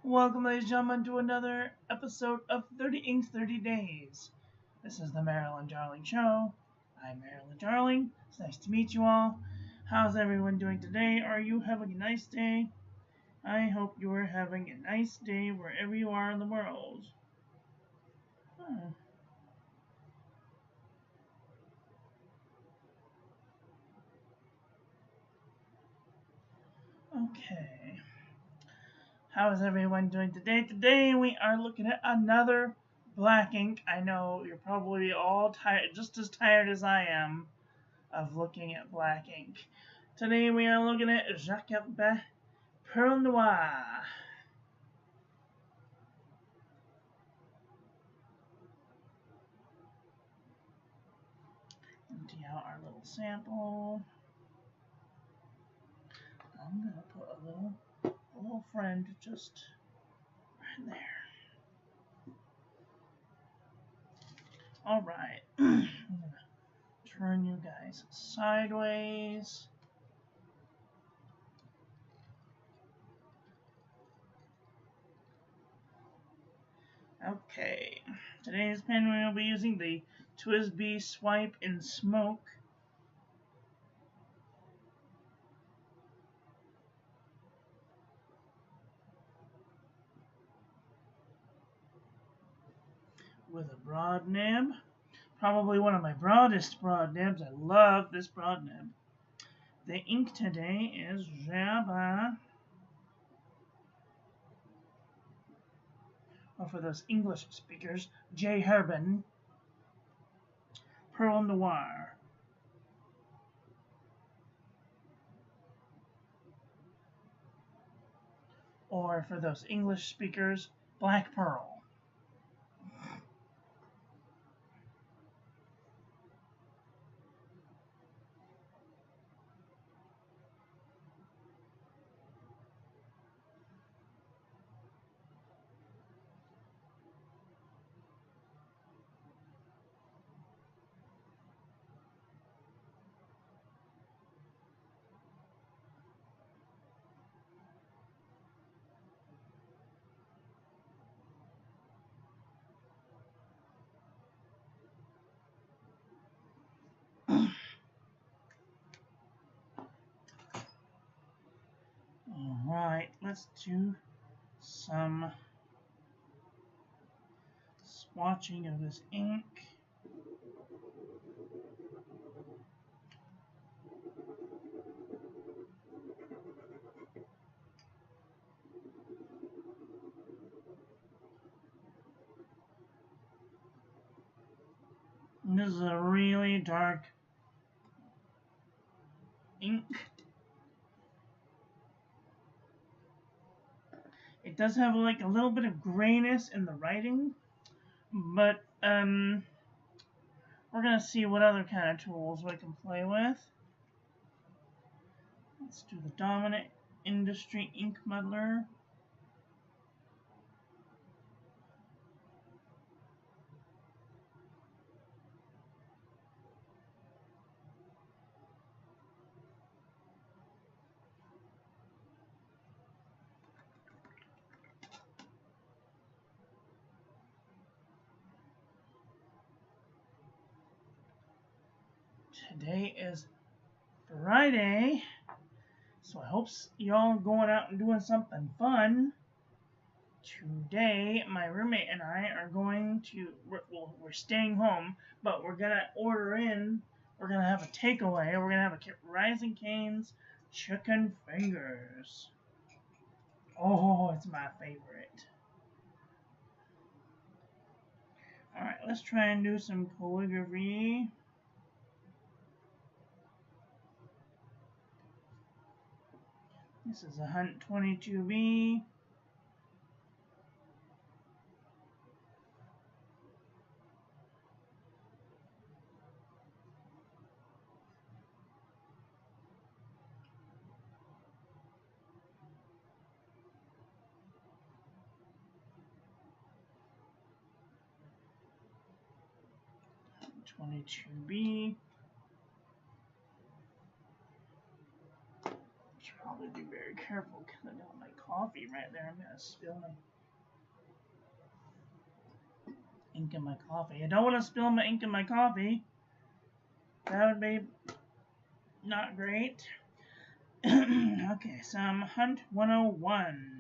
Welcome, ladies and gentlemen, to another episode of 30 Inks 30 Days. This is the Marilyn Darling Show. I'm Marilyn Darling. It's nice to meet you all. How's everyone doing today? Are you having a nice day? I hope you are having a nice day wherever you are in the world. Hmm. Okay. How is everyone doing today? Today we are looking at another black ink. I know you're probably all tired, just as tired as I am of looking at black ink. Today we are looking at Jacques Pearl Noire. Empty out our little sample. I'm gonna put a little friend just right there. All right. I'm gonna turn you guys sideways. Okay. Today's pen we will be using the TWSBI Swipe in Smoke. With a broad nib. Probably one of my broadest broad nibs. I love this broad nib. The ink today is Herbin, or for those English speakers, J. Herbin, Pearl Noire. Or for those English speakers, Black Pearl. Alright, let's do some swatching of this ink. And this is a really dark ink. It does have like a little bit of grayness in the writing, but we're gonna see what other kind of tools we can play with. Let's do the Dominant Industry Ink Muddler. Today is Friday, so I hope y'all going out and doing something fun. Today, my roommate and I are going to, we're staying home, but we're gonna order in, we're gonna have a takeaway, we're gonna have a Rising Cane's chicken fingers. Oh, it's my favorite. Alright, let's try and do some calligraphy. This is a Hunt 22B. Hunt 22B. Should probably be very careful because I got my coffee right there. I'm gonna spill my ink in my coffee. I don't want to spill my ink in my coffee. That would be not great. Okay, some Hunt 101.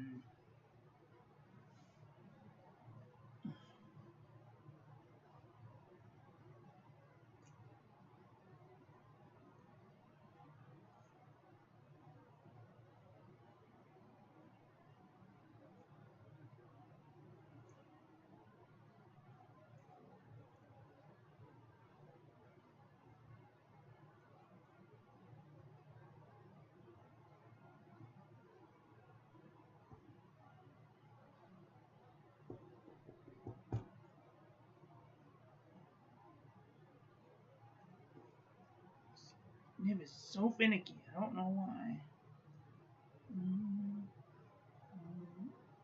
Nib is so finicky. I don't know why.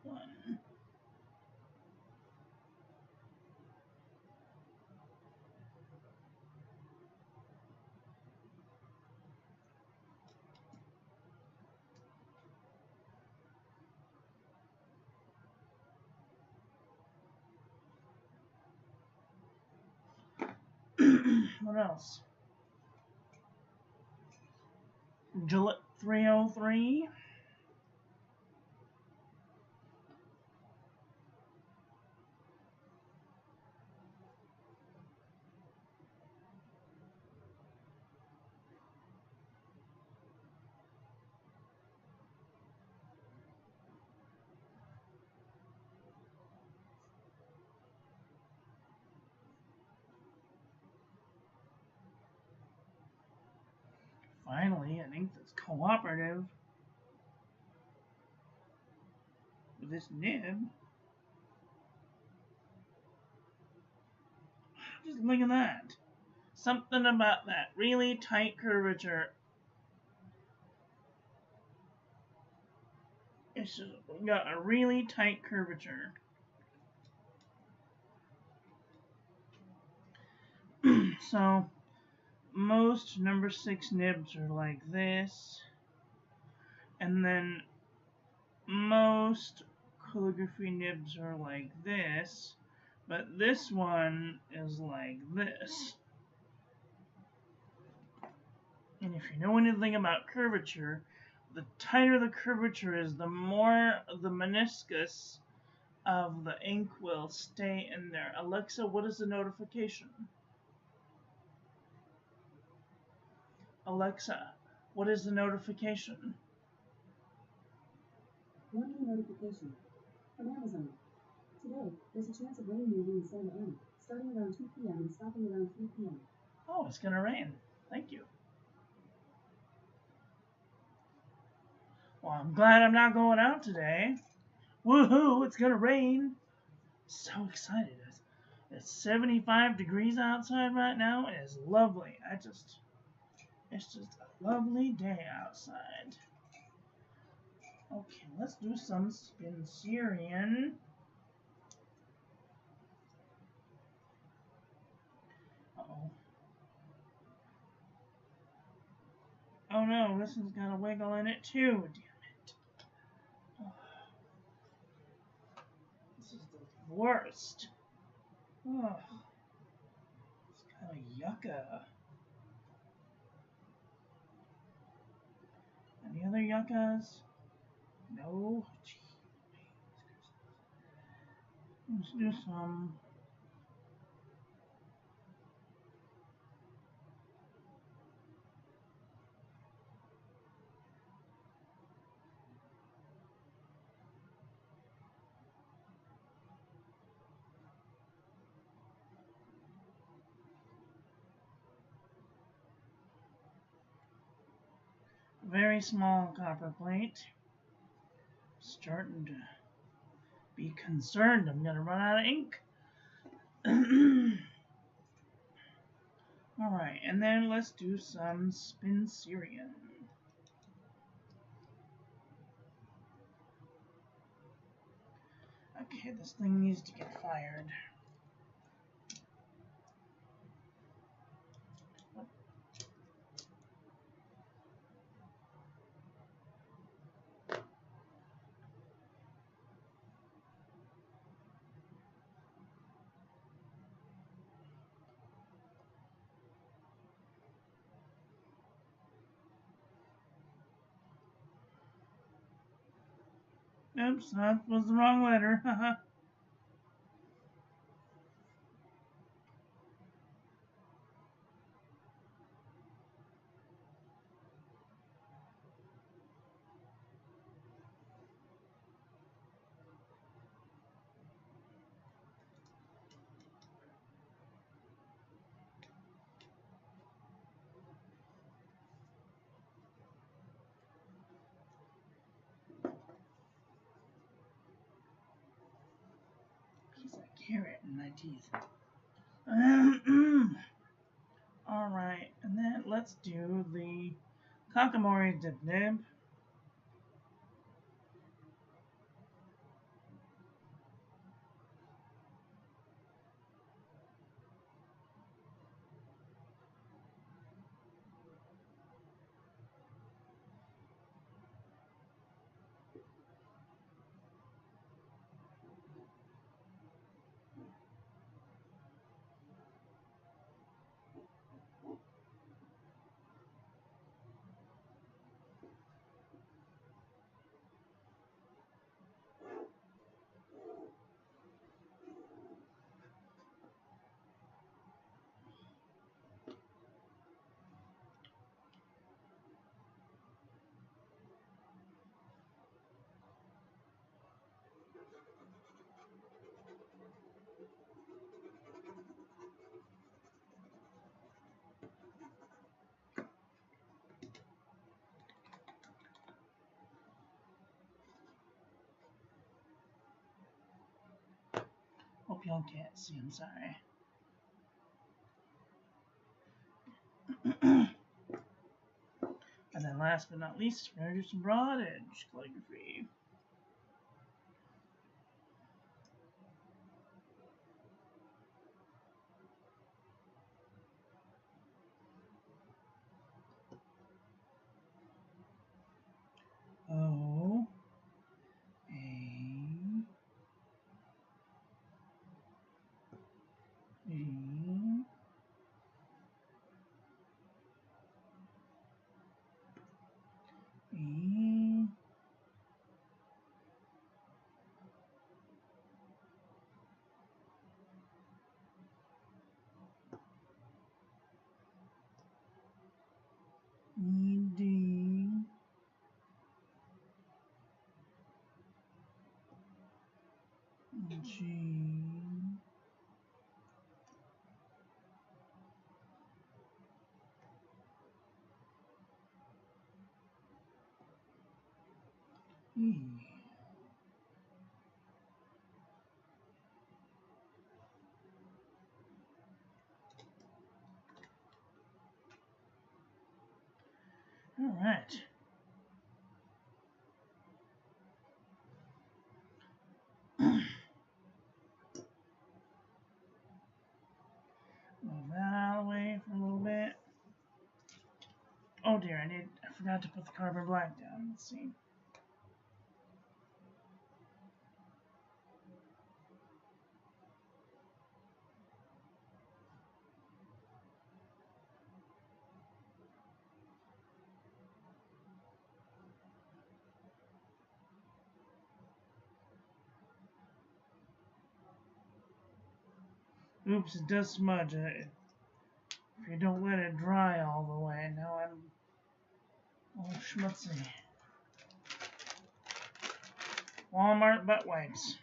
One. What else? Gillette 303. Finally, an ink that's cooperative with this nib. Just look at that. Something about that really tight curvature. It's just got a really tight curvature. So, most number 6 nibs are like this. And then most calligraphy nibs are like this. But this one is like this. And if you know anything about curvature, the tighter the curvature is, the more the meniscus of the ink will stay in there. Alexa, what is the notification? Alexa, what is the notification? One new notification from Amazon. Today, there's a chance of rain moving in Santa Ana, starting around 2 p.m. and stopping around 3 p.m. Oh, it's going to rain. Thank you. Well, I'm glad I'm not going out today. Woohoo, it's going to rain. So excited. It's 75 degrees outside right now. It is lovely. It's just a lovely day outside. Okay, let's do some Spencerian. Uh-oh. Oh no, this one's got a wiggle in it too. Damn it. Oh, this is the worst. Oh, it's kind of yucca. Any other yuccas? No? Gee. Let's do some. Very small copper plate. Starting to be concerned I'm gonna run out of ink. Alright, and then let's do some Spencerian. Okay, this thing needs to get fired. Oops, that was the wrong letter. Piece of carrot in my teeth. Alright, and then let's do the Kakamori Dip Dip. Hope y'all can't see, I'm sorry. And then last but not least, we're going to do some broad edge calligraphy. O A E E E D G E. All right. Move that out of the way for a little bit. Oh dear, I forgot to put the carbon black down. Let's see. Oops, it does smudge. If you don't let it dry all the way. Now I'm all schmutzy. Walmart butt wipes.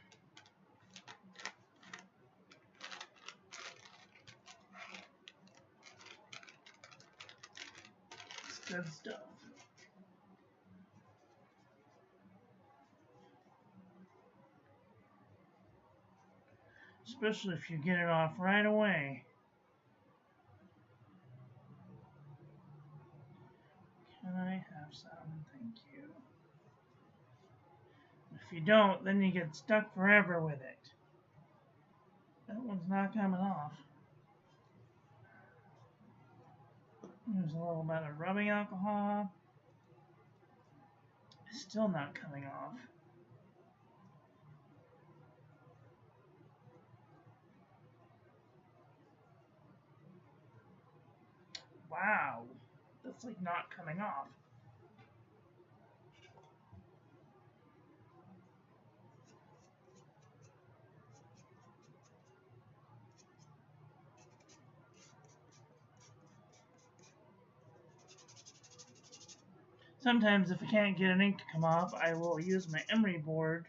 It's good stuff. Especially if you get it off right away. Can I have some? Thank you. If you don't, then you get stuck forever with it. That one's not coming off. There's a little bit of rubbing alcohol. It's still not coming off. Wow, that's like not coming off. Sometimes if I can't get an ink to come off, I will use my emery board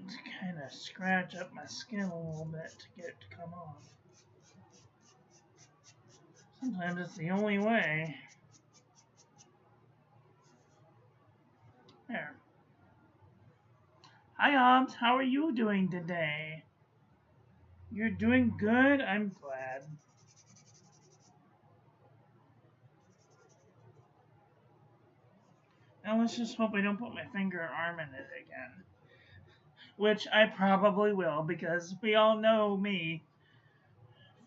to kind of scratch up my skin a little bit to get it to come off. Sometimes it's the only way. There. Hi, Hobbs. How are you doing today? You're doing good? I'm glad. Now let's just hope I don't put my finger or arm in it again. Which I probably will, because we all know me.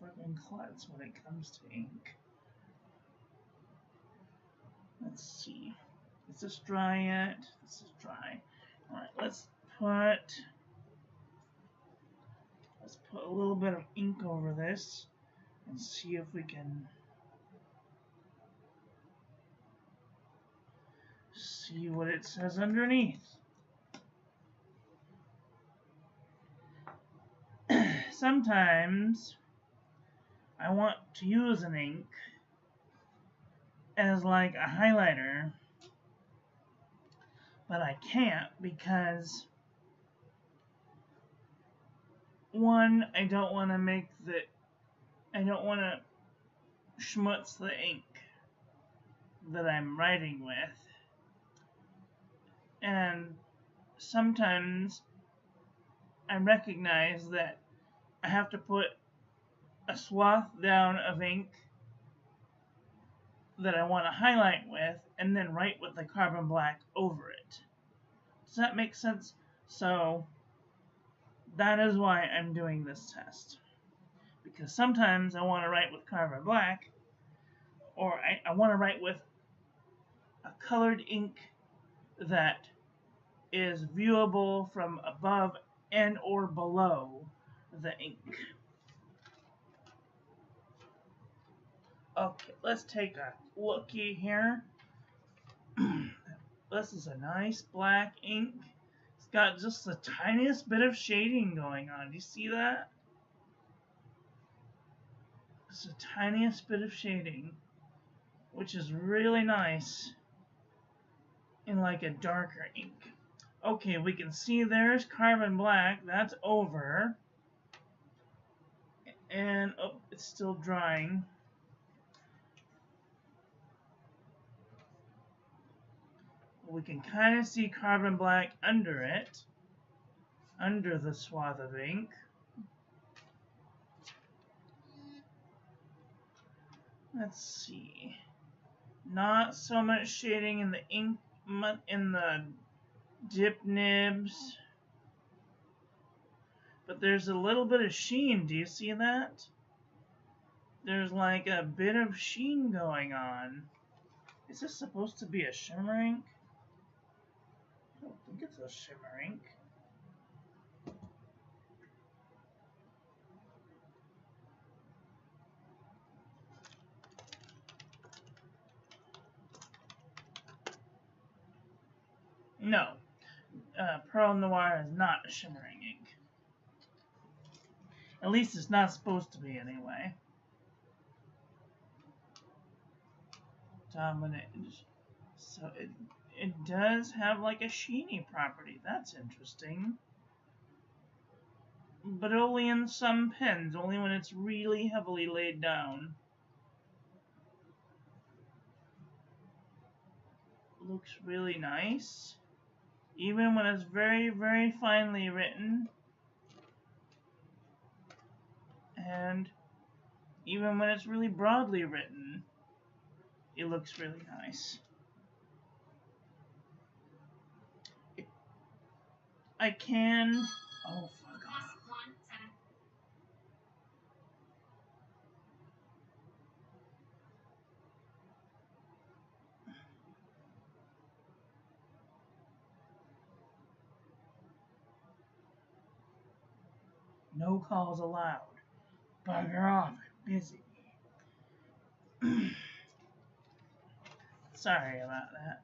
Fucking klutz when it comes to ink. Let's see. Is this dry yet? This is dry. Alright, let's put a little bit of ink over this and see if we can see what it says underneath. Sometimes I want to use an ink as like a highlighter, but I can't because one, I don't want to schmutz the ink that I'm writing with, and sometimes I recognize that I have to put a swath down of ink that I want to highlight with and then write with the carbon black over it. Does that make sense? So that is why I'm doing this test. Because sometimes I want to write with carbon black, or I want to write with a colored ink that is viewable from above and or below the ink. Okay, let's take a looky here. This is a nice black ink. It's got just the tiniest bit of shading going on. Do you see that? Just the tiniest bit of shading, which is really nice in like a darker ink. Okay, we can see there's carbon black. That's over. And, oh, it's still drying. We can kind of see carbon black under it, under the swath of ink. Let's see. Not so much shading in the ink, in the dip nibs, but there's a little bit of sheen. Do you see that? There's like a bit of sheen going on. Is this supposed to be a shimmer ink? I don't think it's a shimmer ink. No, Pearl Noire is not a shimmering ink. At least it's not supposed to be anyway. Dominant. So it does have like a sheeny property. That's interesting. But only in some pens, only when it's really heavily laid down. Looks really nice. Even when it's very, very finely written. And even when it's really broadly written, it looks really nice. I can... Oh, fuck off. No calls allowed. Bugger off, I'm busy. Sorry about that.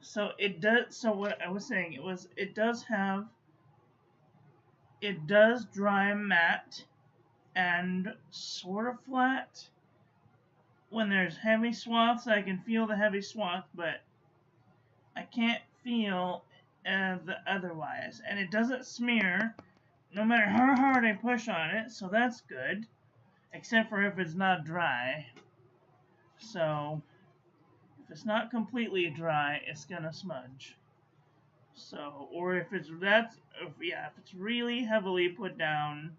So it does, so what I was saying, it does dry matte and sort of flat, when there's heavy swaths, I can feel the heavy swath, but I can't feel the otherwise. And it doesn't smear no matter how hard I push on it, so that's good. Except for if it's not dry. So, if it's not completely dry, it's gonna smudge. So, or if it's if it's really heavily put down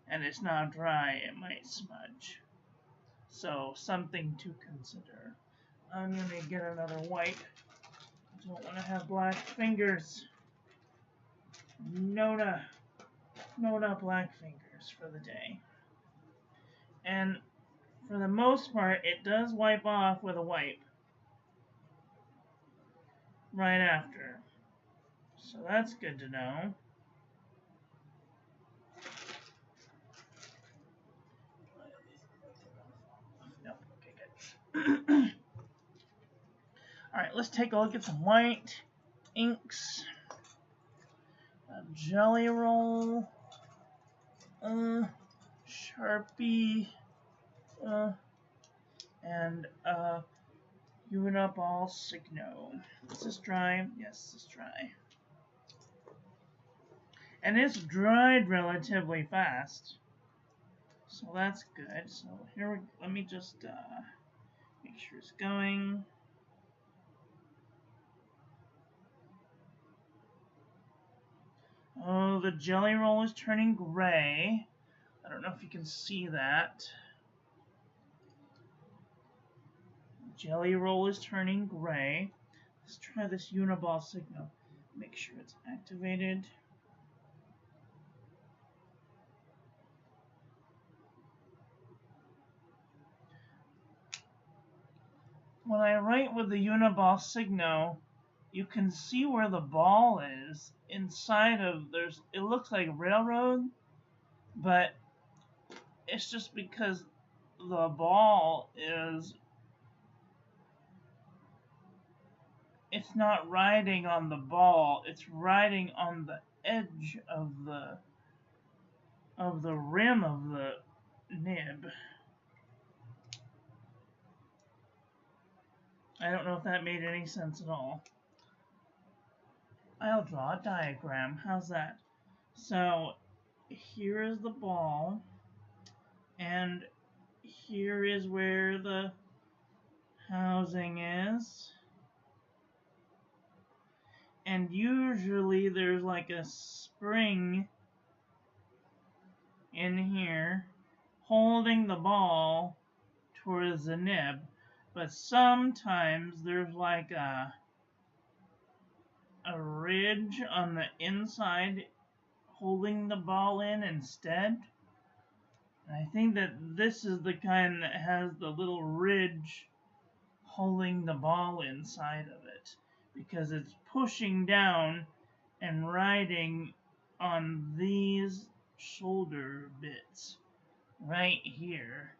and it's not dry, it might smudge. So, something to consider. I'm gonna get another white. I don't want to have black fingers. No black fingers for the day. And for the most part, it does wipe off with a wipe right after. So that's good to know. Nope, okay, good. Alright, let's take a look at some white inks. A Jelly Roll. Sharpie. And Uniball Signo. Is this dry? Yes, it's dry. And it's dried relatively fast. So that's good. So here let me just make sure it's going. Oh, the Jelly Roll is turning gray. I don't know if you can see that. Jelly Roll is turning gray. Let's try this Uniball Signo. Make sure it's activated. When I write with the Uniball Signo, you can see where the ball is inside of it looks like railroad, but it's just because the ball it's not riding on the ball, it's riding on the edge of the rim of the nib. I don't know if that made any sense at all. I'll draw a diagram. How's that? So here is the ball, and here is where the housing is. And usually there's like a spring in here holding the ball towards the nib. But sometimes there's like a ridge on the inside holding the ball in instead. And I think that this is the kind that has the little ridge holding the ball inside of it, because it's pushing down and riding on these shoulder bits right here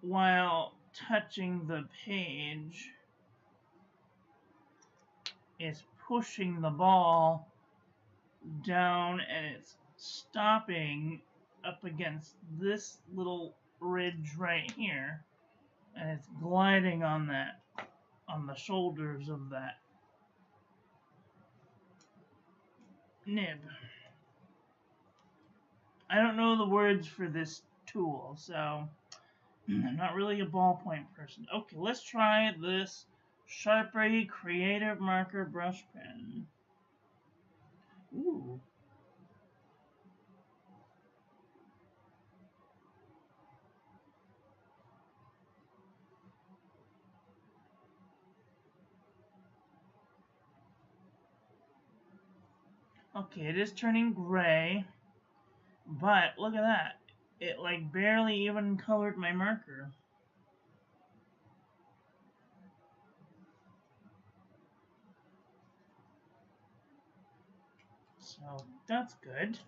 while touching the page. It's pushing the ball down and it's stopping up against this little ridge right here, and it's gliding on the shoulders of that nib. I don't know the words for this tool, so I'm not really a ballpoint person. Okay, let's try this Sharpie Creative Marker Brush Pen. Ooh. Okay, it is turning gray, but look at that. It like barely even colored my marker. So that's good.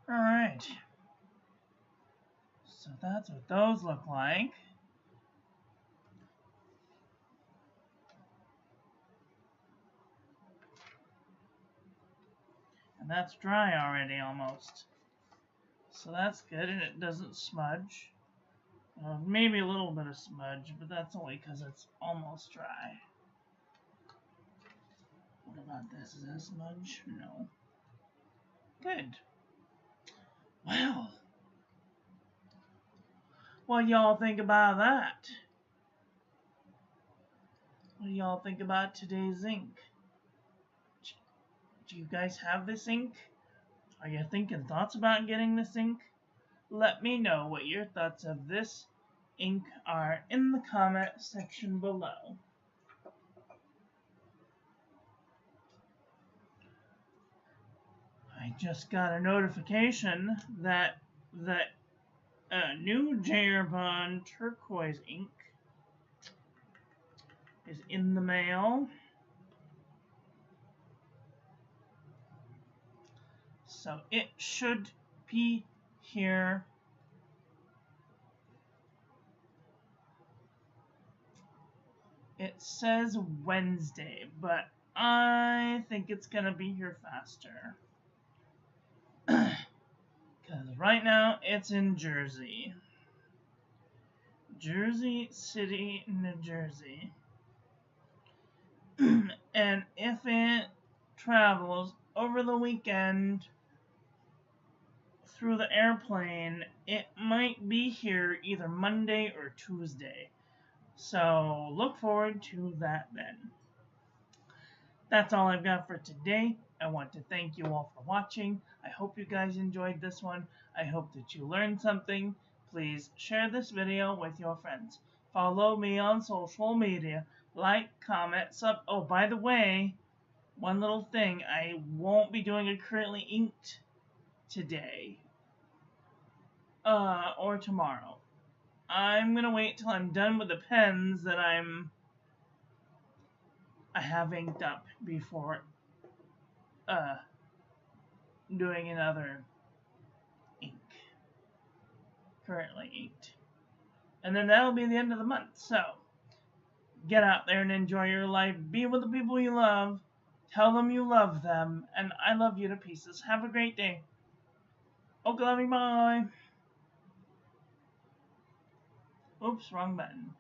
Alright. So that's what those look like. And that's dry already almost. So that's good, and it doesn't smudge. Maybe a little bit of smudge, but that's only because it's almost dry. What about this? Is that smudge? No. Good. Well, what y'all think about that? What do y'all think about today's ink? Do you guys have this ink? Are you thinking thoughts about getting this ink? Let me know what your thoughts of this ink are in the comment section below. I just got a notification that the new herbin turquoise ink is in the mail. So it should be here. It says Wednesday, but I think it's gonna be here faster. Because right now it's in Jersey. Jersey City, New Jersey. And if it travels over the weekend through the airplane, it might be here either Monday or Tuesday. So look forward to that then. That's all I've got for today. I want to thank you all for watching. I hope you guys enjoyed this one. I hope that you learned something. Please share this video with your friends. Follow me on social media. Like, comment, sub. Oh, by the way, one little thing. I won't be doing acrylic inked today. Or tomorrow. I'm gonna wait till I'm done with the pens that I have inked up before doing another ink. Currently inked. And then that'll be the end of the month. So get out there and enjoy your life. Be with the people you love. Tell them you love them. And I love you to pieces. Have a great day. Okay, love you, bye. Oops, wrong button.